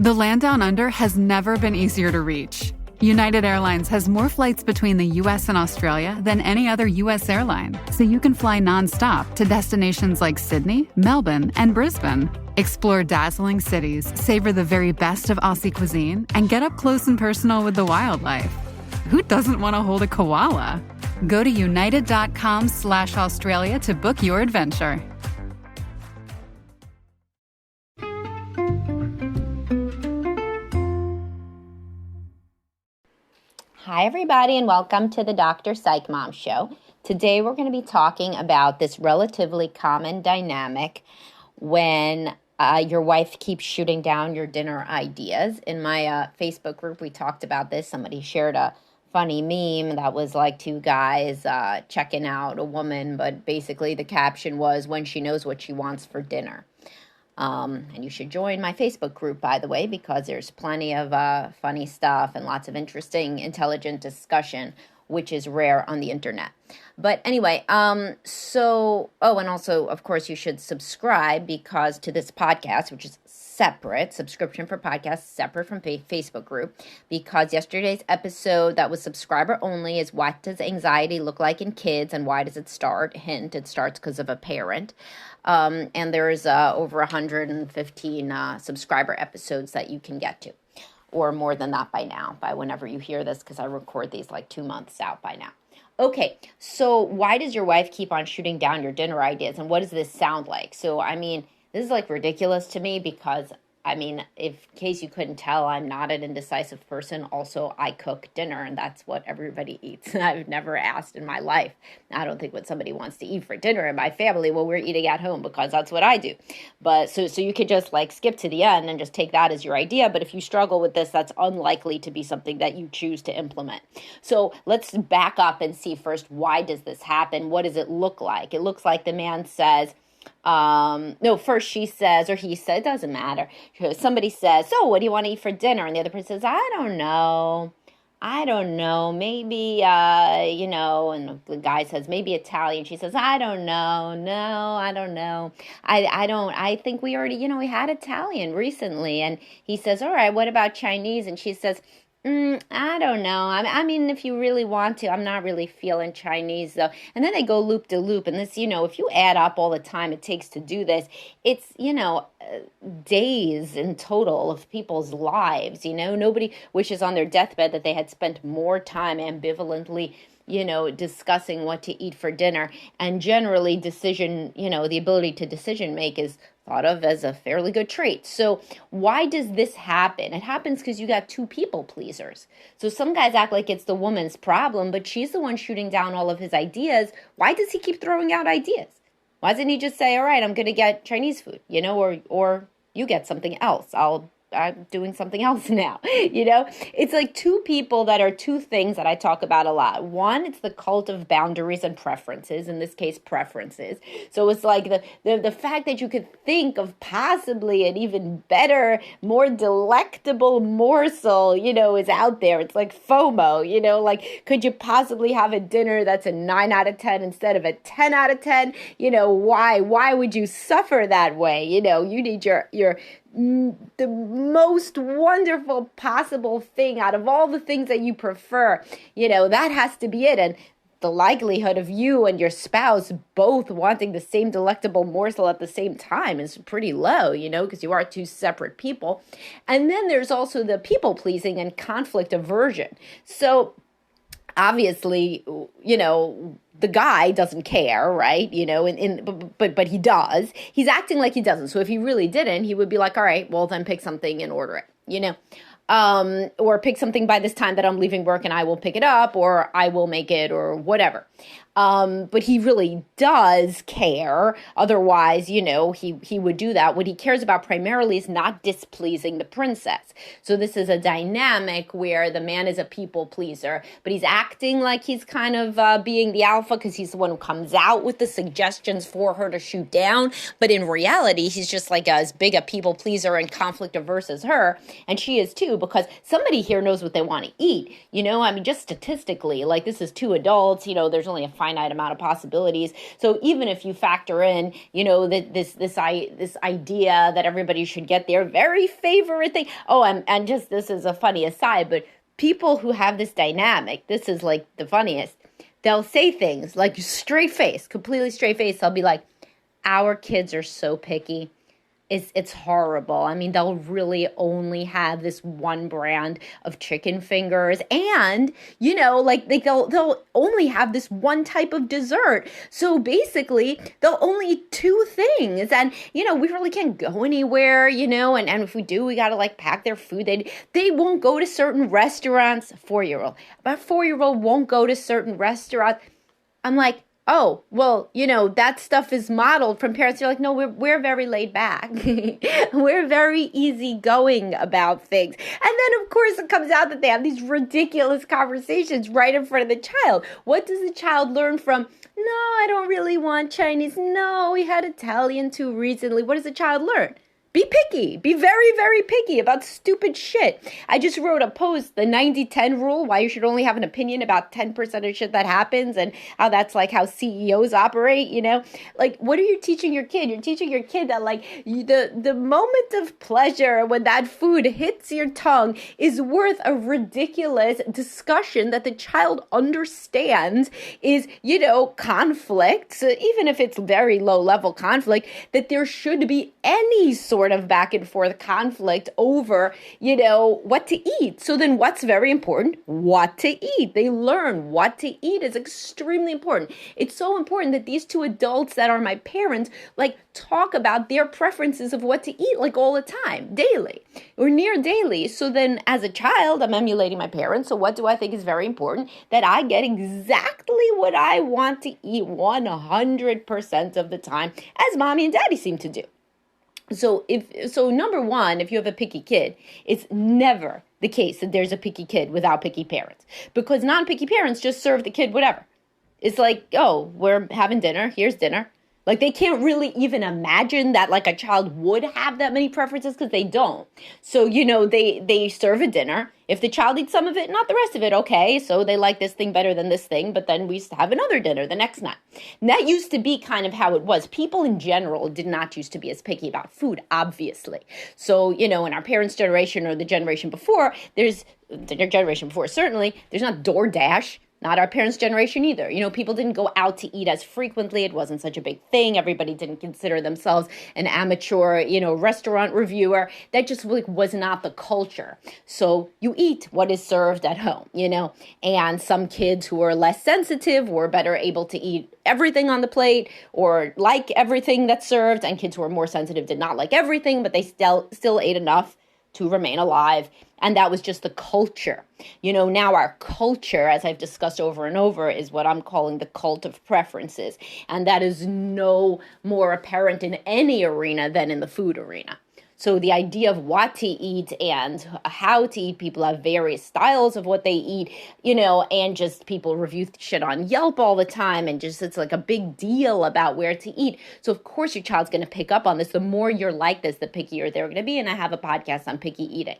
The land down under has never been easier to reach. United Airlines has more flights between the U.S. and Australia than any other U.S. airline, so you can fly nonstop to destinations like Sydney, Melbourne, and Brisbane. Explore dazzling cities, savor the very best of Aussie cuisine, and get up close and personal with the wildlife. Who doesn't want to hold a koala? Go to united.com/Australia to book your adventure. Hi, everybody, and welcome to the Dr. Psych Mom Show. Today, we're going to be talking about this relatively common dynamic when your wife keeps shooting down your dinner ideas. In my Facebook group, we talked about this. Somebody shared a funny meme that was like two guys checking out a woman, but basically the caption was, when she knows what she wants for dinner. And you should join my Facebook group, by the way, because there's plenty of funny stuff and lots of interesting, intelligent discussion, which is rare on the internet. But anyway, and also, of course, you should subscribe because to this podcast, which is separate, subscription for podcasts, separate from Facebook group, because yesterday's episode that was subscriber only is what does anxiety look like in kids and why does it start? Hint, it starts because of a parent. And there's over 115 subscriber episodes that you can get to, or more than that by now, by whenever you hear this, because I record these like 2 months out by now. Okay, so why does your wife keep on shooting down your dinner ideas, and what does this sound like? So, I mean, this is like ridiculous to me because, I mean, in case you couldn't tell, I'm not an indecisive person. Also, I cook dinner, and that's what everybody eats. I've never asked in my life. I don't think what somebody wants to eat for dinner in my family. Well, we're eating at home because that's what I do. But so you could just like skip to the end and just take that as your idea. But if you struggle with this, that's unlikely to be something that you choose to implement. So let's back up and see first, why does this happen? What does it look like? It looks like the man says, first she says, or he said, it doesn't matter. Somebody says, so what do you want to eat for dinner? And the other person says, I don't know, maybe, and the guy says, maybe Italian. She says, I don't know. No, I don't know. I think we already, we had Italian recently. And he says, all right, what about Chinese? And she says, I don't know. I mean, if you really want to, I'm not really feeling Chinese, though. And then they go loop to loop. And this, if you add up all the time it takes to do this, it's, days in total of people's lives. Nobody wishes on their deathbed that they had spent more time ambivalently discussing what to eat for dinner. And generally the ability to decision make is thought of as a fairly good trait. So why does this happen? It happens because you got two people pleasers. So some guys act like it's the woman's problem, but she's the one shooting down all of his ideas. Why does he keep throwing out ideas? Why doesn't he just say, all right, I'm going to get Chinese food, or you get something else. I'm doing something else now, It's like two people that are two things that I talk about a lot. One, it's the cult of boundaries and preferences, in this case, preferences. So it's like the fact that you could think of possibly an even better, more delectable morsel, is out there. It's like FOMO, like, could you possibly have a dinner that's a 9 out of 10 instead of a 10 out of 10? Why would you suffer that way? You need the most wonderful possible thing out of all the things that you prefer, that has to be it. And the likelihood of you and your spouse both wanting the same delectable morsel at the same time is pretty low, because you are two separate people. And then there's also the people pleasing and conflict aversion. So obviously, the guy doesn't care, right? But he does. He's acting like he doesn't. So if he really didn't, he would be like, all right, well, then pick something and order it, or pick something by this time that I'm leaving work and I will pick it up, or I will make it, or whatever. But he really does care. Otherwise, he would do that. What he cares about primarily is not displeasing the princess. So this is a dynamic where the man is a people pleaser, but he's acting like he's kind of being the alpha because he's the one who comes out with the suggestions for her to shoot down. But in reality, he's just like as big a people pleaser and conflict averse as her. And she is too, because somebody here knows what they want to eat. Just statistically, like this is two adults, there's only a finite amount of possibilities. So even if you factor in, that this idea that everybody should get their very favorite thing. Oh, and just, this is a funny aside, but people who have this dynamic, this is like the funniest. They'll say things like straight face, completely straight face. They'll be like, our kids are so picky. It's horrible. I mean, they'll really only have this one brand of chicken fingers, and they'll only have this one type of dessert. So basically, they'll only eat two things, and we really can't go anywhere. And if we do, we gotta like pack their food. They won't go to certain restaurants. 4-year-old, about 4-year-old won't go to certain restaurants. I'm like, oh, well, that stuff is modeled from parents. You're like, no, we're very laid back. We're very easygoing about things. And then, of course, it comes out that they have these ridiculous conversations right in front of the child. What does the child learn from? No, I don't really want Chinese. No, we had Italian too recently. What does the child learn? Be picky. Be very, very picky about stupid shit. I just wrote a post, the 90-10 rule, why you should only have an opinion about 10% of shit that happens, and how that's like how CEOs operate, Like, what are you teaching your kid? You're teaching your kid that, like, the moment of pleasure when that food hits your tongue is worth a ridiculous discussion that the child understands is, conflict. So even if it's very low-level conflict, that there should be any sort of back and forth conflict over, what to eat. So then what's very important? What to eat. They learn what to eat is extremely important. It's so important that these two adults that are my parents, like, talk about their preferences of what to eat, like, all the time, daily or near daily. So then as a child, I'm emulating my parents. So what do I think is very important? That I get exactly what I want to eat 100% of the time, as mommy and daddy seem to do. So number one, if you have a picky kid, it's never the case that there's a picky kid without picky parents, because non-picky parents just serve the kid whatever. It's like, oh, we're having dinner. Here's dinner. Like, they can't really even imagine that, like, a child would have that many preferences, because they don't. So, they serve a dinner. If the child eats some of it, not the rest of it, okay. So they like this thing better than this thing, but then we have another dinner the next night. And that used to be kind of how it was. People in general did not used to be as picky about food, obviously. So, in our parents' generation or the generation before, certainly, there's not DoorDash. Not our parents' generation either. People didn't go out to eat as frequently. It wasn't such a big thing. Everybody didn't consider themselves an amateur, restaurant reviewer. That just really was not the culture. So you eat what is served at home, And some kids who are less sensitive were better able to eat everything on the plate or like everything that's served. And kids who are more sensitive did not like everything, but they still ate enough to remain alive. And that was just the culture. Now our culture, as I've discussed over and over, is what I'm calling the cult of preferences. And that is no more apparent in any arena than in the food arena. So the idea of what to eat and how to eat, people have various styles of what they eat, and just people review shit on Yelp all the time, and just it's like a big deal about where to eat. So of course your child's going to pick up on this. The more you're like this, the pickier they're going to be. And I have a podcast on picky eating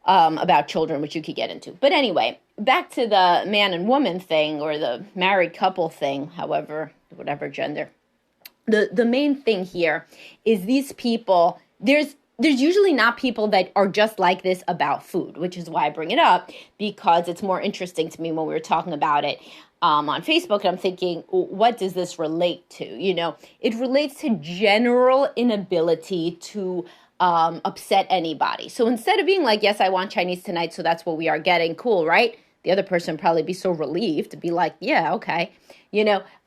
about children, which you could get into. But anyway, back to the man and woman thing, or the married couple thing, whatever gender. The main thing here is these people, there's usually not people that are just like this about food, which is why I bring it up, because it's more interesting to me when we were talking about it on Facebook, and I'm thinking, what does this relate to? It relates to general inability to upset anybody. So instead of being like, yes, I want Chinese tonight, so that's what we are getting, cool, right? The other person probably be so relieved to be like, yeah, okay.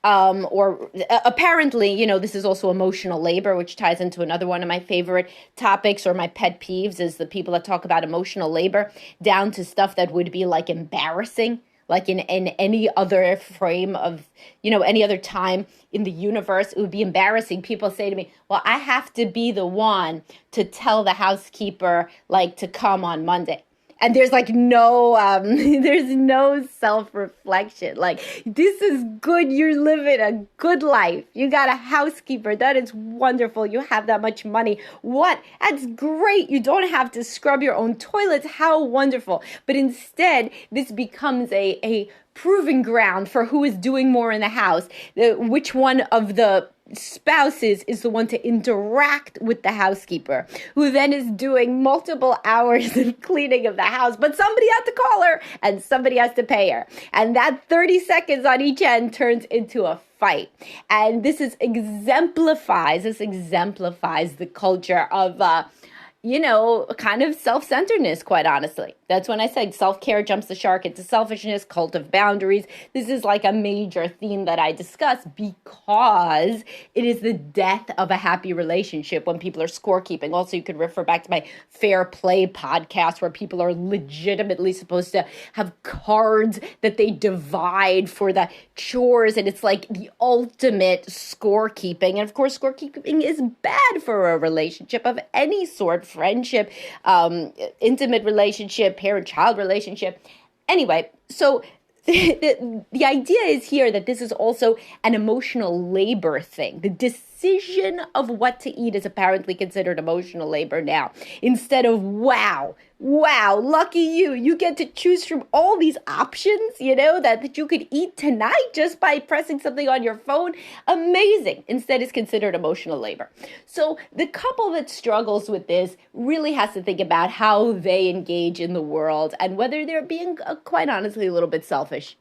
Or apparently, this is also emotional labor, which ties into another one of my favorite topics or my pet peeves is the people that talk about emotional labor down to stuff that would be like embarrassing, like in any other frame of, any other time in the universe, it would be embarrassing. People say to me, well, I have to be the one to tell the housekeeper, like, to come on Monday. And there's like no, there's no self-reflection. Like, this is good. You're living a good life. You got a housekeeper. That is wonderful. You have that much money. What? That's great. You don't have to scrub your own toilets. How wonderful. But instead, this becomes a proving ground for who is doing more in the house. Which one of the spouses is the one to interact with the housekeeper, who then is doing multiple hours of cleaning of the house, but somebody has to call her and somebody has to pay her. And that 30 seconds on each end turns into a fight. And this exemplifies the culture of kind of self-centeredness, quite honestly. That's when I said self-care jumps the shark into selfishness, cult of boundaries. This is like a major theme that I discuss because it is the death of a happy relationship when people are scorekeeping. Also, you could refer back to my Fair Play podcast where people are legitimately supposed to have cards that they divide for the chores, and it's like the ultimate scorekeeping. And of course, scorekeeping is bad for a relationship of any sort, friendship, intimate relationship, parent-child relationship. Anyway, so the idea is here that this is also an emotional labor thing. The decision of what to eat is apparently considered emotional labor now. Instead of, wow, lucky you get to choose from all these options, that you could eat tonight just by pressing something on your phone. Amazing. Instead, it's considered emotional labor. So the couple that struggles with this really has to think about how they engage in the world and whether they're being, quite honestly, a little bit selfish.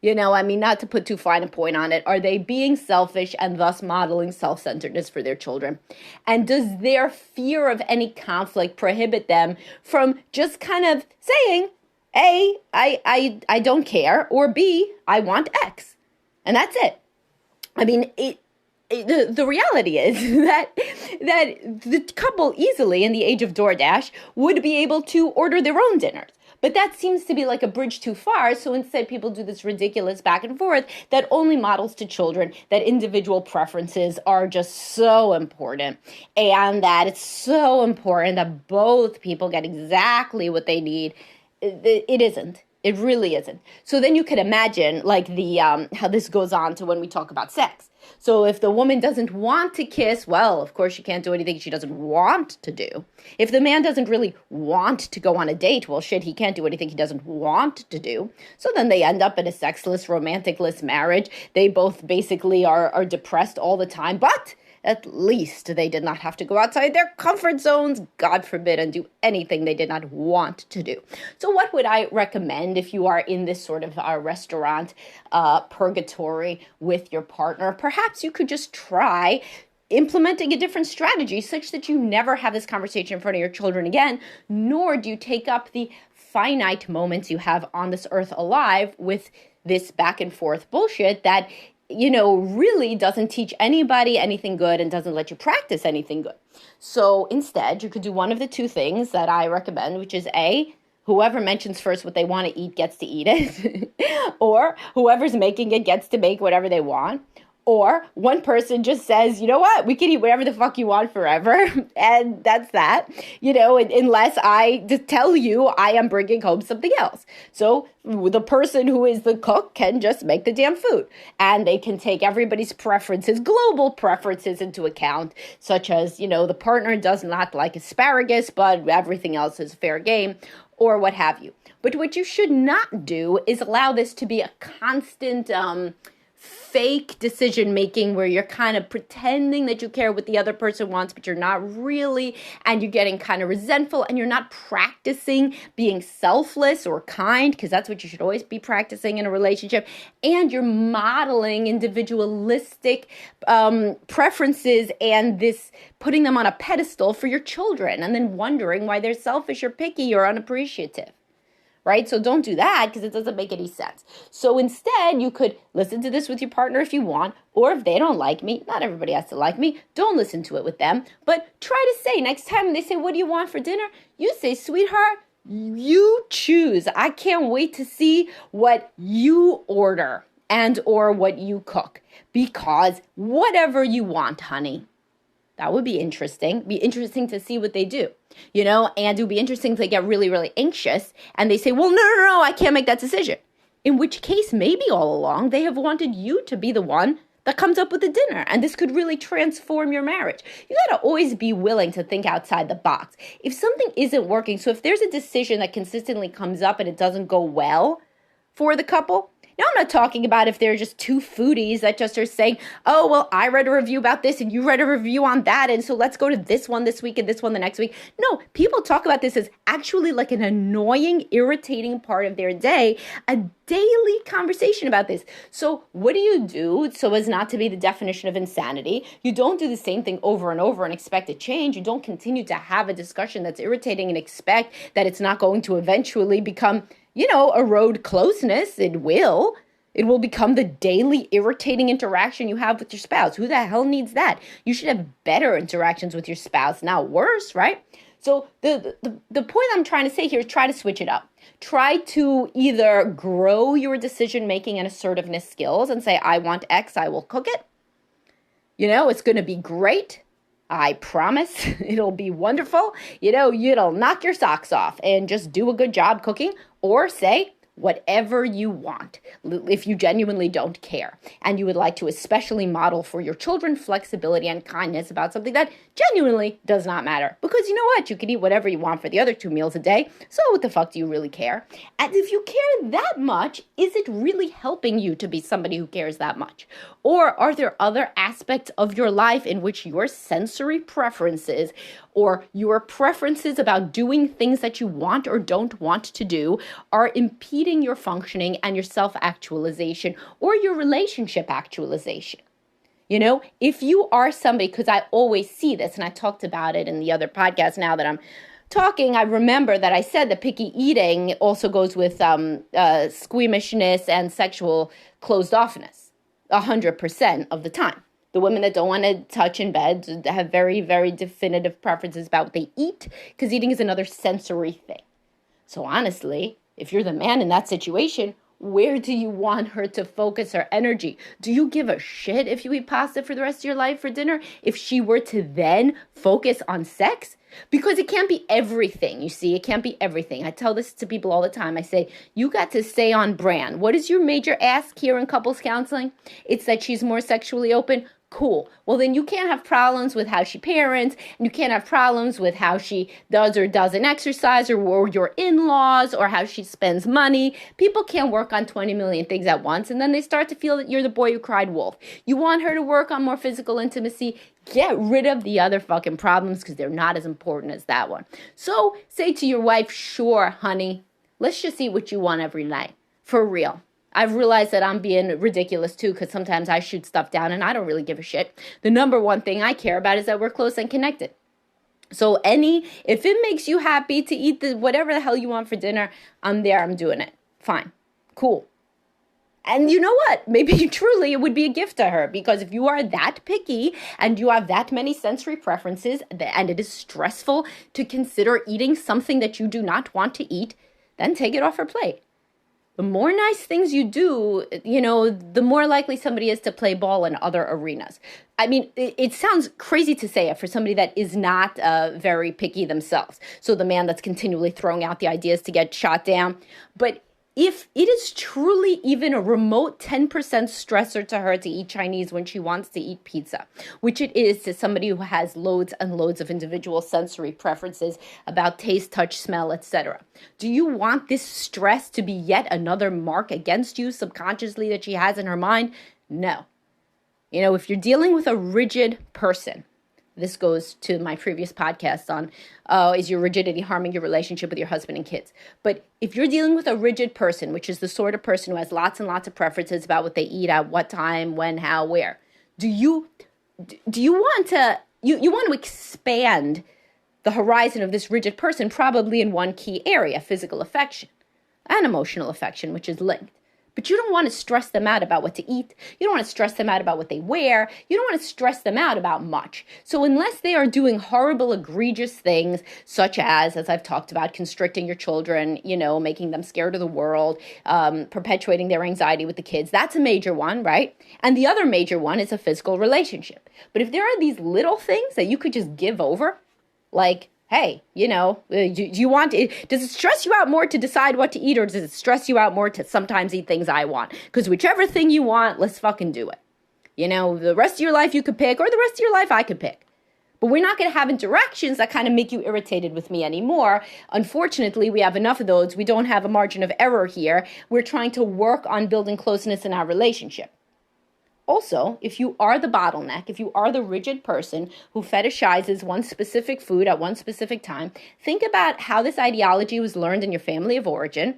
Not to put too fine a point on it. Are they being selfish and thus modeling self-centeredness for their children? And does their fear of any conflict prohibit them from just kind of saying, A, I don't care, or B, I want X? And that's it. The reality is that the couple easily in the age of DoorDash would be able to order their own dinners. But that seems to be like a bridge too far. So instead, people do this ridiculous back and forth that only models to children that individual preferences are just so important, and that it's so important that both people get exactly what they need. It isn't. It really isn't. So then you could imagine like the how this goes on to when we talk about sex. So if the woman doesn't want to kiss, well, of course, she can't do anything she doesn't want to do. If the man doesn't really want to go on a date, well, shit, he can't do anything he doesn't want to do. So then they end up in a sexless, romanticless marriage. They both basically are depressed all the time, but at least they did not have to go outside their comfort zones, God forbid, and do anything they did not want to do. So what would I recommend if you are in this sort of restaurant purgatory with your partner? Perhaps you could just try implementing a different strategy such that you never have this conversation in front of your children again, nor do you take up the finite moments you have on this earth alive with this back and forth bullshit that really doesn't teach anybody anything good and doesn't let you practice anything good. So instead, you could do one of the two things that I recommend, which is A, whoever mentions first what they want to eat gets to eat it, or whoever's making it gets to make whatever they want. Or one person just says, you know what, we can eat whatever the fuck you want forever. And that's that, unless I just tell you I am bringing home something else. So the person who is the cook can just make the damn food. And they can take everybody's preferences, global preferences into account, such as, the partner does not like asparagus, but everything else is fair game, or what have you. But what you should not do is allow this to be a constant fake decision-making where you're kind of pretending that you care what the other person wants, but you're not really, and you're getting kind of resentful, and you're not practicing being selfless or kind, because that's what you should always be practicing in a relationship, and you're modeling individualistic preferences and this putting them on a pedestal for your children, and then wondering why they're selfish or picky or unappreciative. Right? So don't do that because it doesn't make any sense. So instead, you could listen to this with your partner if you want, or if they don't like me, not everybody has to like me, don't listen to it with them, but try to say next time they say, what do you want for dinner? You say, sweetheart, you choose. I can't wait to see what you order and or what you cook, because whatever you want, honey, That would be interesting. Be interesting to see what they do, and it would be interesting if they get really, really anxious and they say, well, no, I can't make that decision. In which case, maybe all along they have wanted you to be the one that comes up with the dinner. And this could really transform your marriage. You got to always be willing to think outside the box. If something isn't working, so if there's a decision that consistently comes up and it doesn't go well for the couple, now, I'm not talking about if they're just two foodies that just are saying, oh, well, I read a review about this and you read a review on that. And so let's go to this one this week and this one the next week. No, people talk about this as actually like an annoying, irritating part of their day, a daily conversation about this. So what do you do so as not to be the definition of insanity? You don't do the same thing over and over and expect a change. You don't continue to have a discussion that's irritating and expect that it's not going to eventually become erode closeness. It will become the daily irritating interaction you have with your spouse. Who the hell needs that? You should have better interactions with your spouse, not worse, right? So the point I'm trying to say here is try to switch it up. Try to either grow your decision-making and assertiveness skills and say, I want X, I will cook it. It's going to be great. I promise it'll be wonderful. You'll knock your socks off and just do a good job cooking, or say whatever you want if you genuinely don't care. And you would like to especially model for your children flexibility and kindness about something that genuinely does not matter. Because you know what? You can eat whatever you want for the other 2 meals a day. So what the fuck do you really care? And if you care that much, is it really helping you to be somebody who cares that much? Or are there other aspects of your life in which your sensory preferences or your preferences about doing things that you want or don't want to do are impeding your functioning and your self-actualization or your relationship actualization? If you are somebody, because I always see this, and I talked about it in the other podcast. Now that I'm talking, I remember that I said that picky eating also goes with squeamishness and sexual closed-offness 100% of the time. The women that don't want to touch in bed have very, very definitive preferences about what they eat, because eating is another sensory thing. So honestly, if you're the man in that situation, where do you want her to focus her energy? Do you give a shit if you eat pasta for the rest of your life for dinner? If she were to then focus on sex? Because it can't be everything, you see. It can't be everything. I tell this to people all the time. I say, you got to stay on brand. What is your major ask here in couples counseling? It's that she's more sexually open. Cool. Well, then you can't have problems with how she parents, and you can't have problems with how she does or doesn't exercise, or your in-laws, or how she spends money. People can't work on 20 million things at once, and then they start to feel that you're the boy who cried wolf. You want her to work on more physical intimacy? Get rid of the other fucking problems, because they're not as important as that one. So say to your wife, sure, honey, let's just eat what you want every night. For real. I've realized that I'm being ridiculous too, because sometimes I shoot stuff down and I don't really give a shit. The number one thing I care about is that we're close and connected. So if it makes you happy to eat whatever the hell you want for dinner, I'm there, I'm doing it. Fine. Cool. And you know what? Maybe truly it would be a gift to her, because if you are that picky and you have that many sensory preferences and it is stressful to consider eating something that you do not want to eat, then take it off her plate. The more nice things you do, the more likely somebody is to play ball in other arenas. I mean, it sounds crazy to say it for somebody that is not very picky themselves. So the man that's continually throwing out the ideas to get shot down. But if it is truly even a remote 10% stressor to her to eat Chinese when she wants to eat pizza, which it is to somebody who has loads and loads of individual sensory preferences about taste, touch, smell, etc. Do you want this stress to be yet another mark against you subconsciously that she has in her mind? No. If you're dealing with a rigid person, this goes to my previous podcast on, is your rigidity harming your relationship with your husband and kids? But if you're dealing with a rigid person, which is the sort of person who has lots and lots of preferences about what they eat at what time, when, how, where, do you want to, you want to expand the horizon of this rigid person probably in one key area, physical affection and emotional affection, which is linked. But you don't want to stress them out about what to eat. You don't want to stress them out about what they wear. You don't want to stress them out about much. So unless they are doing horrible, egregious things, such as I've talked about, constricting your children, making them scared of the world, perpetuating their anxiety with the kids, that's a major one, right? And the other major one is a physical relationship. But if there are these little things that you could just give over, like, hey, do you want it? Does it stress you out more to decide what to eat, or does it stress you out more to sometimes eat things I want? Because whichever thing you want, let's fucking do it. The rest of your life you could pick, or the rest of your life I could pick. But we're not going to have interactions that kind of make you irritated with me anymore. Unfortunately, we have enough of those. We don't have a margin of error here. We're trying to work on building closeness in our relationship. Also, if you are the bottleneck, if you are the rigid person who fetishizes one specific food at one specific time, think about how this ideology was learned in your family of origin.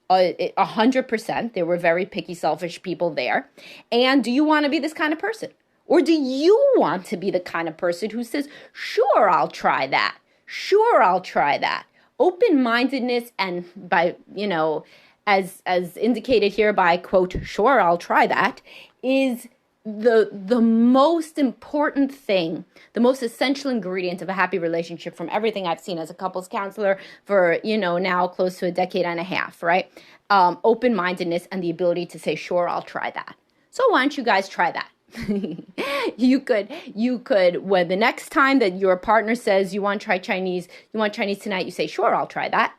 100%. There were very picky, selfish people there. And do you want to be this kind of person? Or do you want to be the kind of person who says, sure, I'll try that. Sure, I'll try that. Open-mindedness, and by, as indicated here by, quote, sure, I'll try that, is the most important thing, the most essential ingredient of a happy relationship from everything I've seen as a couples counselor for, now close to a decade and a half, right? Open-mindedness and the ability to say, sure, I'll try that. So why don't you guys try that? You could, when the next time that your partner says you want Chinese tonight, you say, sure, I'll try that.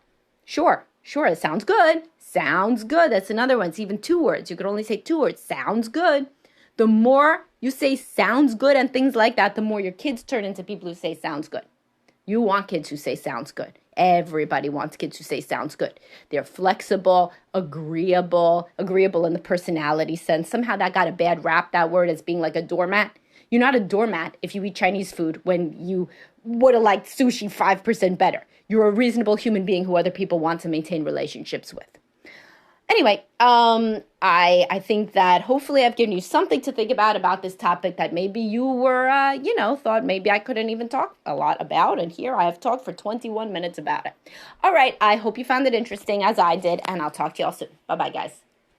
Sure, it sounds good. Sounds good. That's another one. It's even 2 words. You could only say 2 words. Sounds good. The more you say sounds good and things like that, the more your kids turn into people who say sounds good. You want kids who say sounds good. Everybody wants kids who say sounds good. They're flexible, agreeable in the personality sense. Somehow that got a bad rap, that word, as being like a doormat. You're not a doormat if you eat Chinese food when you would have liked sushi 5% better. You're a reasonable human being who other people want to maintain relationships with. Anyway, I think that hopefully I've given you something to think about this topic that maybe you were, thought maybe I couldn't even talk a lot about. And here I have talked for 21 minutes about it. All right. I hope you found it interesting, as I did, and I'll talk to y'all soon. Bye-bye, guys.